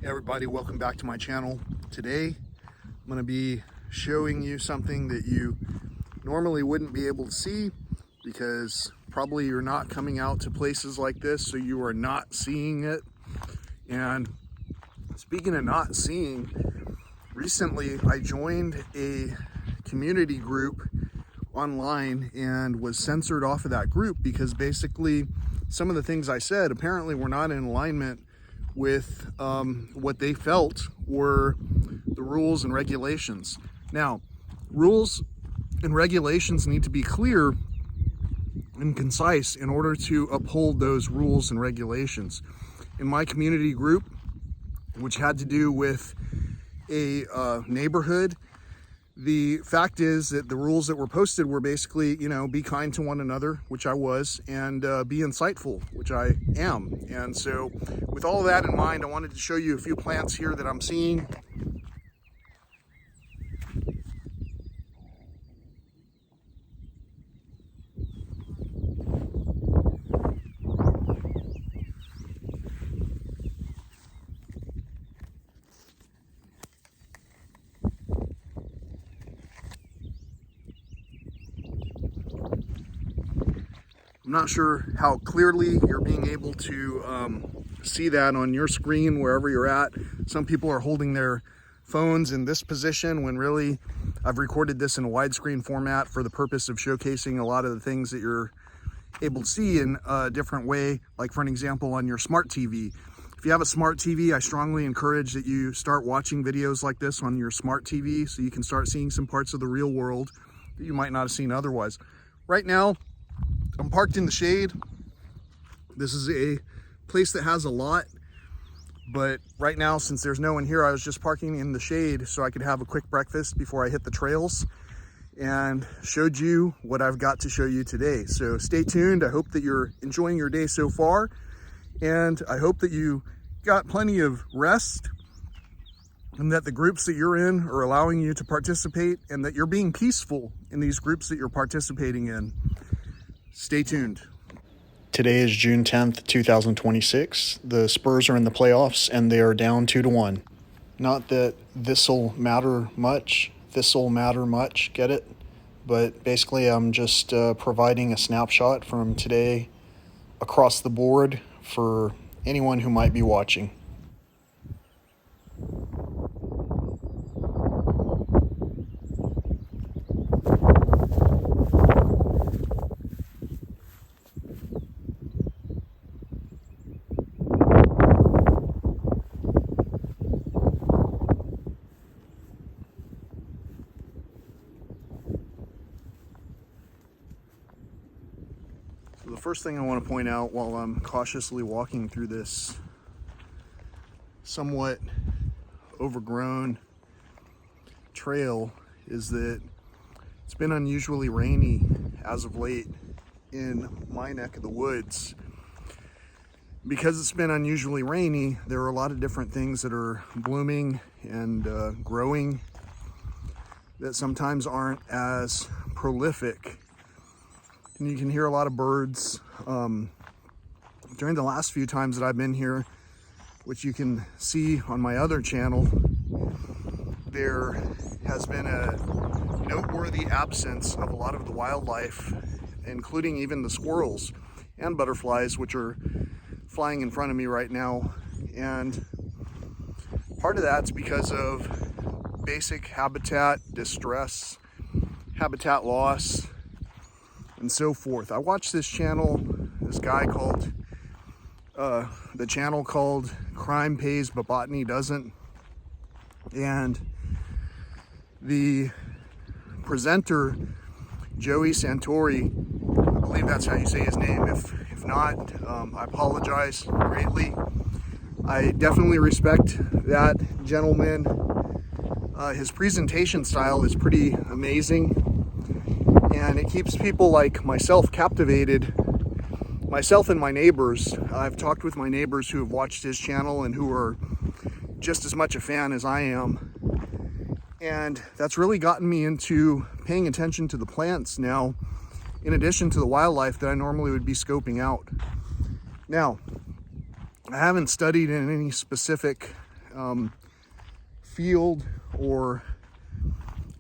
Hey everybody, welcome back to my channel. Today I'm going to be showing you something that you normally wouldn't be able to see because probably you're not coming out to places like this, so you are not seeing it. And speaking of not seeing, recently I joined a community group online and was censored off of that group because basically some of the things I said apparently were not in alignment with what they felt were the rules and regulations. Now, rules and regulations need to be clear and concise in order to uphold those rules and regulations. In my community group, which had to do with a neighborhood, the fact is that the rules that were posted were basically, be kind to one another, which I was, and be insightful, which I am. And so with all of that in mind, I wanted to show you a few plants here that I'm seeing. I'm not sure how clearly you're being able to see that on your screen wherever you're at. Some people are holding their phones in this position when really I've recorded this in a widescreen format for the purpose of showcasing a lot of the things that you're able to see in a different way. Like for an example, on your smart TV. If you have a smart TV, I strongly encourage that you start watching videos like this on your smart TV so you can start seeing some parts of the real world that you might not have seen otherwise. Right now, I'm parked in the shade. This is a place that has a lot, but right now, since there's no one here, I was just parking in the shade so I could have a quick breakfast before I hit the trails and showed you what I've got to show you today. So stay tuned. I hope that you're enjoying your day so far, and I hope that you got plenty of rest and that the groups that you're in are allowing you to participate and that you're being peaceful in these groups that you're participating in. Stay tuned. Today is June 10th, 2026. The Spurs are in the playoffs and they are down 2-1. Not that this'll matter much, get it? But basically I'm just providing a snapshot from today across the board for anyone who might be watching. The first thing I want to point out while I'm cautiously walking through this somewhat overgrown trail is that it's been unusually rainy as of late in my neck of the woods. Because it's been unusually rainy, there are a lot of different things that are blooming and growing that sometimes aren't as prolific. And you can hear a lot of birds. During the last few times that I've been here, which you can see on my other channel, there has been a noteworthy absence of a lot of the wildlife, including even the squirrels and butterflies, which are flying in front of me right now. And part of that's because of basic habitat distress, habitat loss, and so forth. I watched this channel, this guy called, the channel called Crime Pays But Botany Doesn't. And the presenter, Joey Santori, I believe that's how you say his name. If not, I apologize greatly. I definitely respect that gentleman. His presentation style is pretty amazing, and it keeps people like myself captivated. Myself and my neighbors. I've talked with my neighbors who have watched his channel and who are just as much a fan as I am. And that's really gotten me into paying attention to the plants now, in addition to the wildlife that I normally would be scoping out. Now, I haven't studied in any specific field or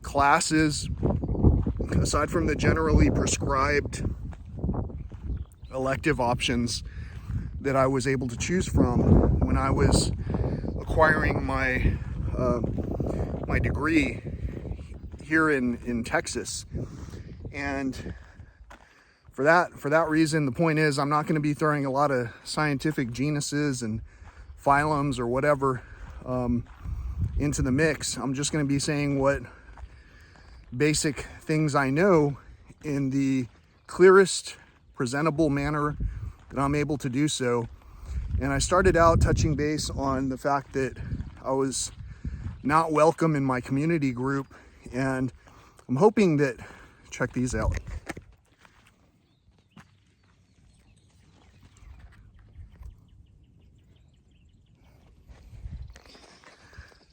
classes, aside from the generally prescribed elective options that I was able to choose from when I was acquiring my my degree here in Texas. And for that reason, the point is, I'm not going to be throwing a lot of scientific genuses and phylums or whatever into the mix. I'm just going to be saying what basic things I know in the clearest presentable manner that I'm able to do so. And I started out touching base on the fact that I was not welcome in my community group, and I'm hoping that, check these out.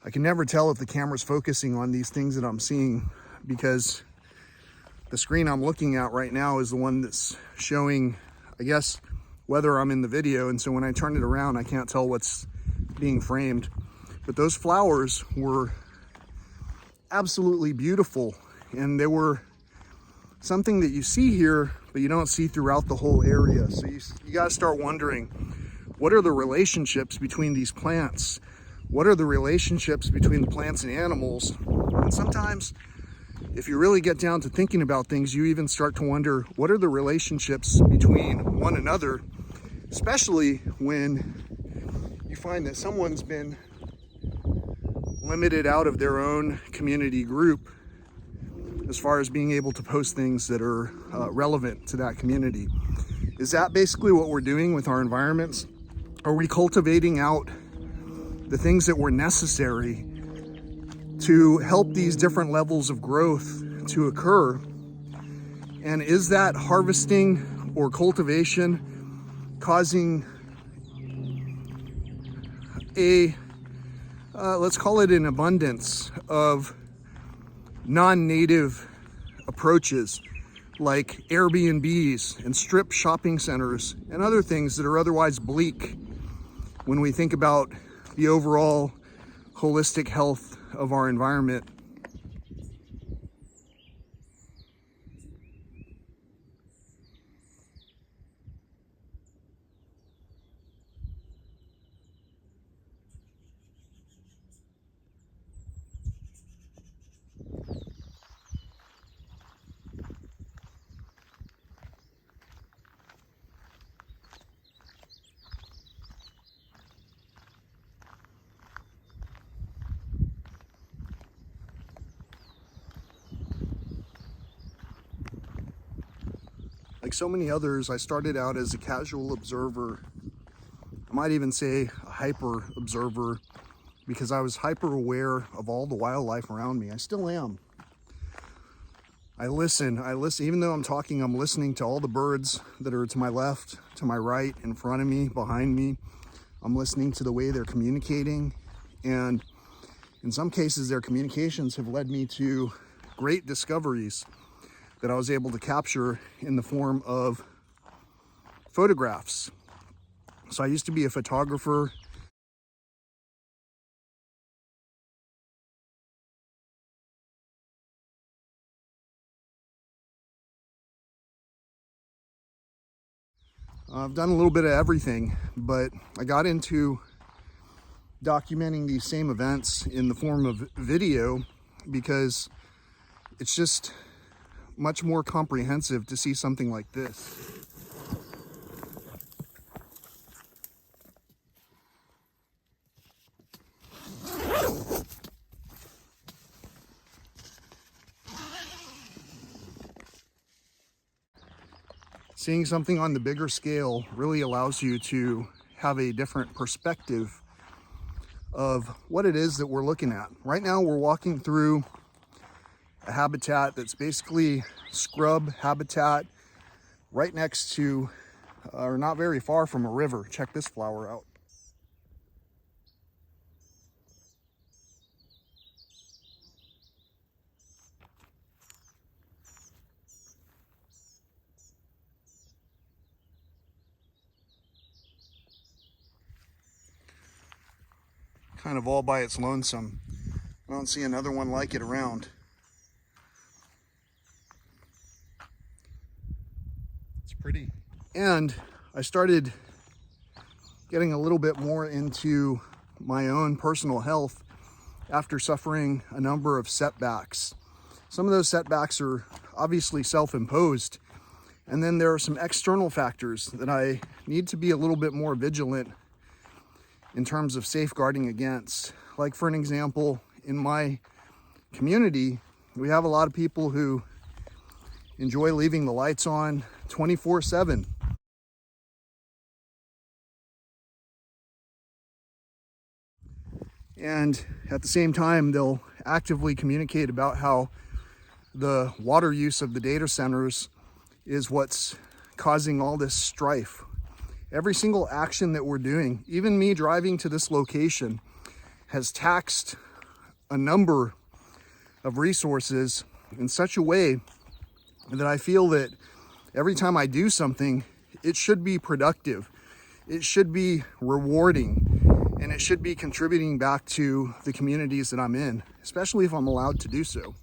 I can never tell if the camera's focusing on these things that I'm seeing, because the screen I'm looking at right now is the one that's showing, I guess, whether I'm in the video. And so when I turn it around, I can't tell what's being framed. But those flowers were absolutely beautiful. And they were something that you see here, but you don't see throughout the whole area. So you got to start wondering, what are the relationships between these plants? What are the relationships between the plants and animals? And sometimes, if you really get down to thinking about things, you even start to wonder, what are the relationships between one another, especially when you find that someone's been limited out of their own community group as far as being able to post things that are relevant to that community. Is that basically what we're doing with our environments? Are we cultivating out the things that were necessary to help these different levels of growth to occur? And is that harvesting or cultivation causing a, let's call it an abundance of non-native approaches like Airbnbs and strip shopping centers and other things that are otherwise bleak when we think about the overall holistic health of our environment? Like so many others, I started out as a casual observer. I might even say a hyper observer, because I was hyper aware of all the wildlife around me. I still am. I listen, even though I'm talking, I'm listening to all the birds that are to my left, to my right, in front of me, behind me. I'm listening to the way they're communicating. And in some cases, their communications have led me to great discoveries that I was able to capture in the form of photographs. So I used to be a photographer. I've done a little bit of everything, but I got into documenting these same events in the form of video because it's just much more comprehensive to see something like this. Seeing something on the bigger scale really allows you to have a different perspective of what it is that we're looking at. Right now, we're walking through a habitat that's basically scrub habitat right next to, or not very far from, a river. Check this flower out. kind of all by its lonesome. I don't see another one like it around. It's pretty. And I started getting a little bit more into my own personal health after suffering a number of setbacks. Some of those setbacks are obviously self-imposed, and then there are some external factors that I need to be a little bit more vigilant in terms of safeguarding against. Like, for an example, in my community, we have a lot of people who enjoy leaving the lights on 24/7. And at the same time, they'll actively communicate about how the water use of the data centers is what's causing all this strife. Every single action that we're doing, even me driving to this location, has taxed a number of resources in such a way that I feel that every time I do something, it should be productive, it should be rewarding, and it should be contributing back to the communities that I'm in, especially if I'm allowed to do so.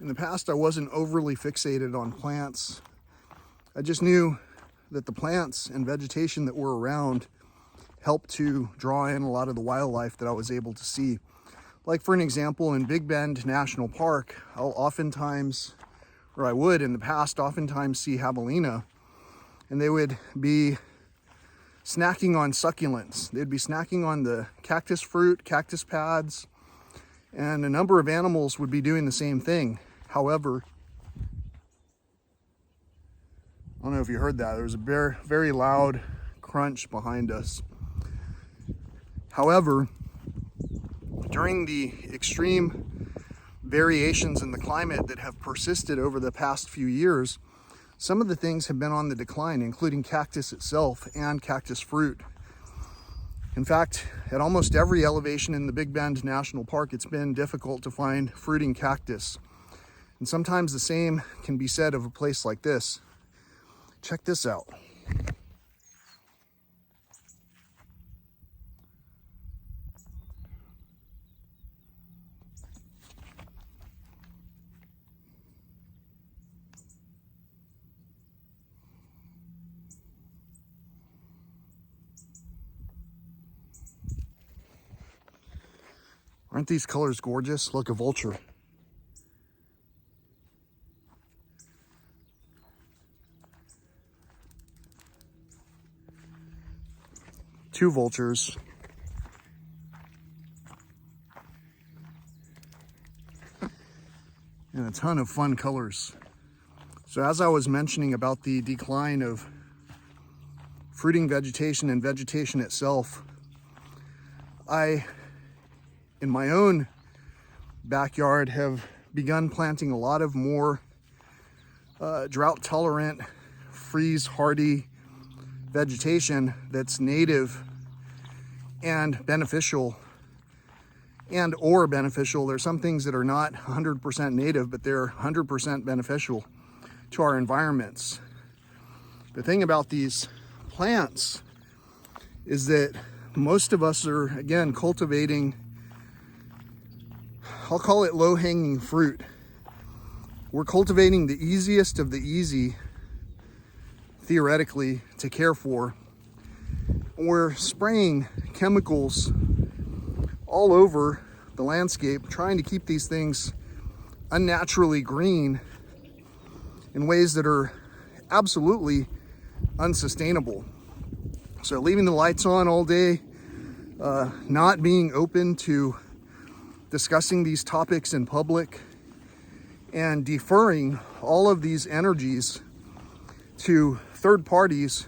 In the past, I wasn't overly fixated on plants. I just knew that the plants and vegetation that were around helped to draw in a lot of the wildlife that I was able to see. Like, for an example, in Big Bend National Park, I'll oftentimes, or I would in the past, oftentimes see javelina, and they would be snacking on succulents. They'd be snacking on the cactus fruit, cactus pads, and a number of animals would be doing the same thing. However, I don't know if you heard that. There was a very, very loud crunch behind us. However, during the extreme variations in the climate that have persisted over the past few years, some of the things have been on the decline, including cactus itself and cactus fruit. In fact, at almost every elevation in the Big Bend National Park, it's been difficult to find fruiting cactus. And sometimes the same can be said of a place like this. Check this out. Aren't these colors gorgeous? Look, a vulture. Two vultures. And a ton of fun colors. So as I was mentioning about the decline of fruiting vegetation and vegetation itself, I, in my own backyard, have begun planting a lot of more drought tolerant, freeze hardy vegetation that's native and beneficial or beneficial. There's some things that are not 100% native, but they're 100% beneficial to our environments. The thing about these plants is that most of us are, again, cultivating, I'll call it low-hanging fruit. We're cultivating the easiest of the easy, theoretically, to care for. We're spraying chemicals all over the landscape, trying to keep these things unnaturally green in ways that are absolutely unsustainable. So leaving the lights on all day, not being open to discussing these topics in public, and deferring all of these energies to third parties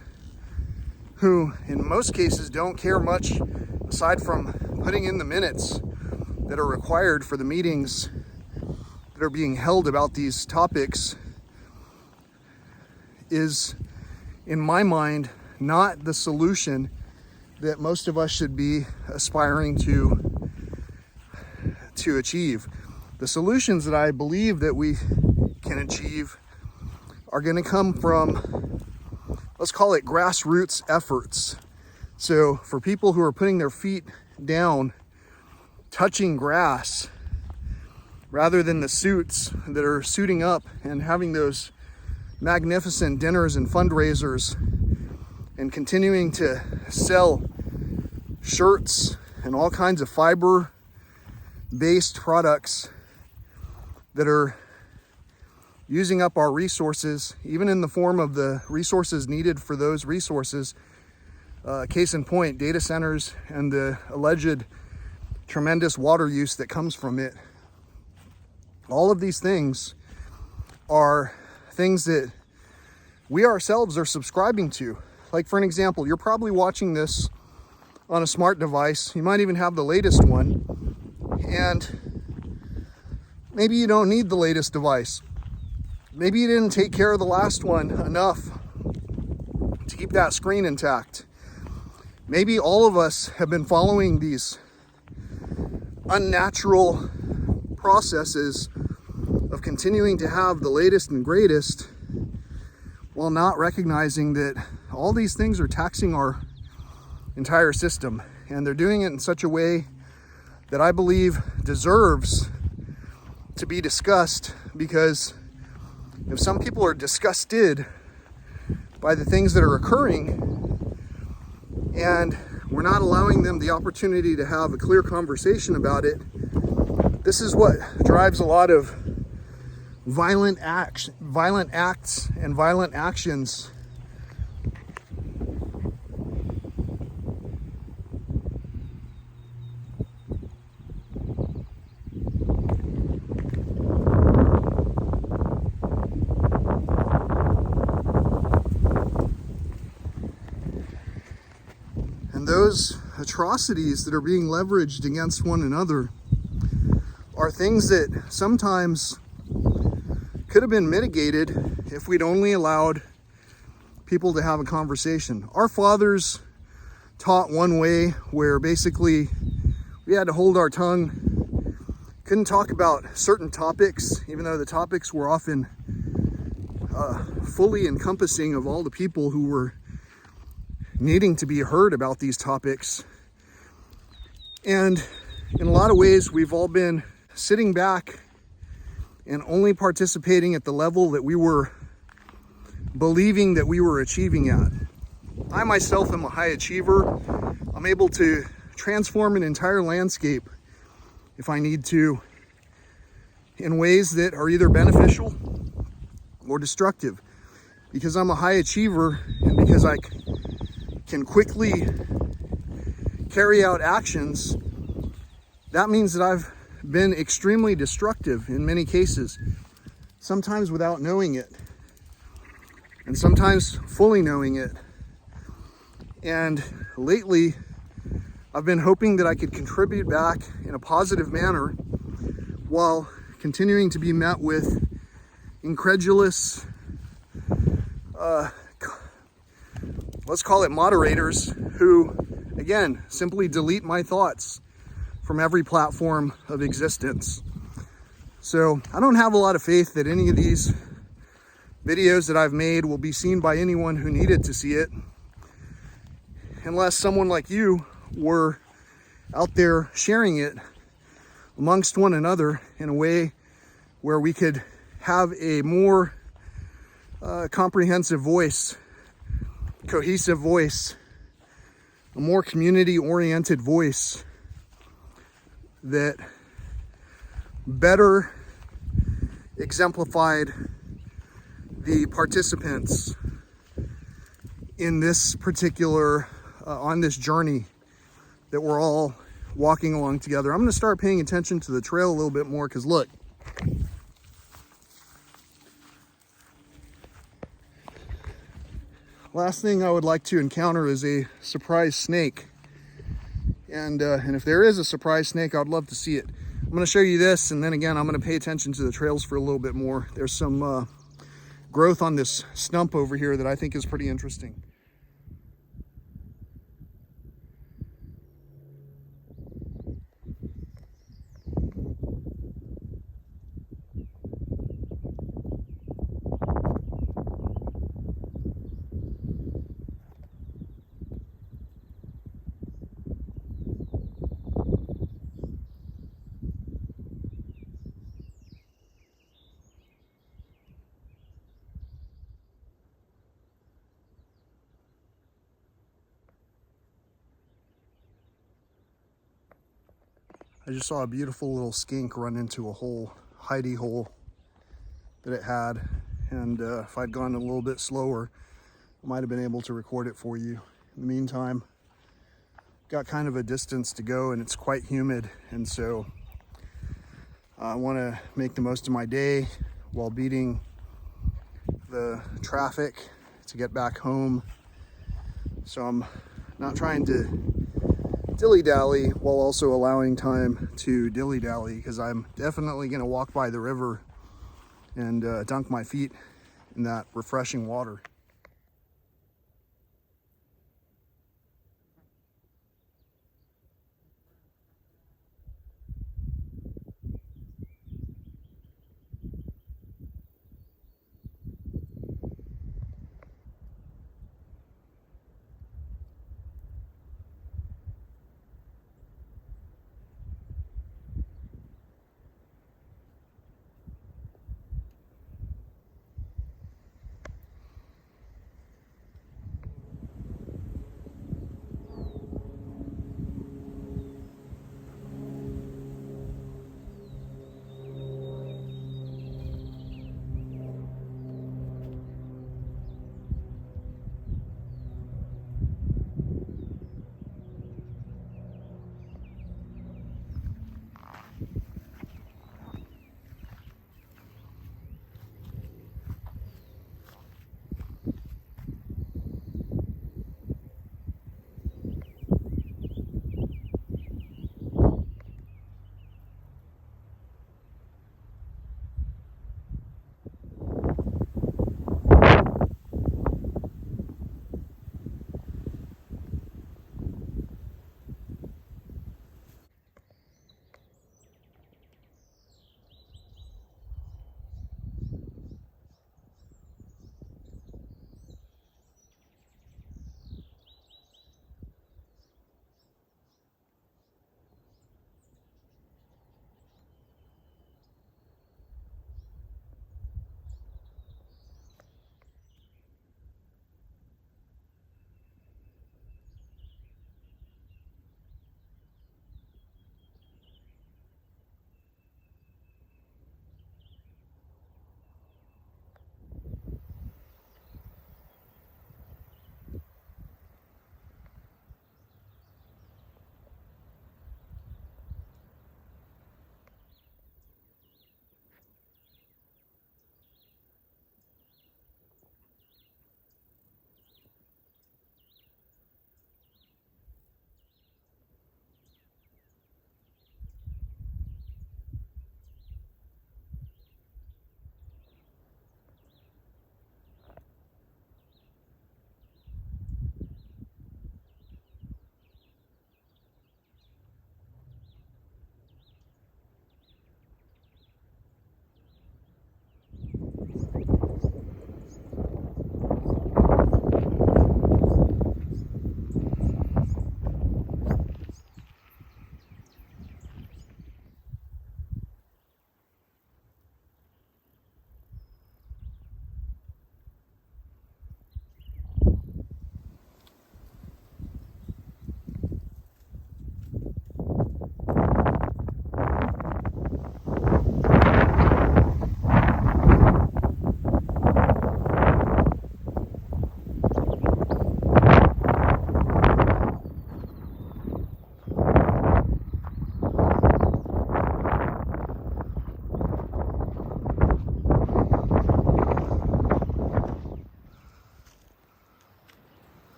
who in most cases don't care much aside from putting in the minutes that are required for the meetings that are being held about these topics, is, in my mind, not the solution that most of us should be aspiring to achieve. The solutions that I believe that we can achieve are going to come from, let's call it, grassroots efforts. So for people who are putting their feet down, touching grass, rather than the suits that are suiting up and having those magnificent dinners and fundraisers and continuing to sell shirts and all kinds of fiber-based products that are using up our resources, even in the form of the resources needed for those resources. Case in point, data centers and the alleged tremendous water use that comes from it. All of these things are things that we ourselves are subscribing to. Like, for an example, you're probably watching this on a smart device. You might even have the latest one, and maybe you don't need the latest device. Maybe you didn't take care of the last one enough to keep that screen intact. Maybe all of us have been following these unnatural processes of continuing to have the latest and greatest while not recognizing that all these things are taxing our entire system, and they're doing it in such a way that I believe deserves to be discussed, because if some people are disgusted by the things that are occurring and we're not allowing them the opportunity to have a clear conversation about it, this is what drives a lot of violent acts and violent actions. And those atrocities that are being leveraged against one another are things that sometimes could have been mitigated if we'd only allowed people to have a conversation. Our fathers taught one way, where basically we had to hold our tongue, couldn't talk about certain topics, even though the topics were often fully encompassing of all the people who were needing to be heard about these topics. And in a lot of ways, we've all been sitting back and only participating at the level that we were believing that we were achieving at. I myself am a high achiever. I'm able to transform an entire landscape if I need to, in ways that are either beneficial or destructive. Because I'm a high achiever, and because I can quickly carry out actions, that means that I've been extremely destructive in many cases, sometimes without knowing it, and sometimes fully knowing it. And lately, I've been hoping that I could contribute back in a positive manner while continuing to be met with incredulous, let's call it moderators, who, again, simply delete my thoughts from every platform of existence. So I don't have a lot of faith that any of these videos that I've made will be seen by anyone who needed to see it, unless someone like you were out there sharing it amongst one another in a way where we could have a more comprehensive voice, cohesive voice, a more community-oriented voice that better exemplified the participants in this particular, on this journey that we're all walking along together. I'm going to start paying attention to the trail a little bit more, because look, last thing I would like to encounter is a surprise snake. And if there is a surprise snake, I'd love to see it. I'm going to show you this, and then again, I'm going to pay attention to the trails for a little bit more. There's some growth on this stump over here that I think is pretty interesting. I just saw a beautiful little skink run into a hole, hidey hole that it had. And if I'd gone a little bit slower, I might have been able to record it for you. In the meantime, got kind of a distance to go and it's quite humid. And so I want to make the most of my day while beating the traffic to get back home. So I'm not trying to dilly-dally while also allowing time to dilly-dally, because I'm definitely going to walk by the river and dunk my feet in that refreshing water.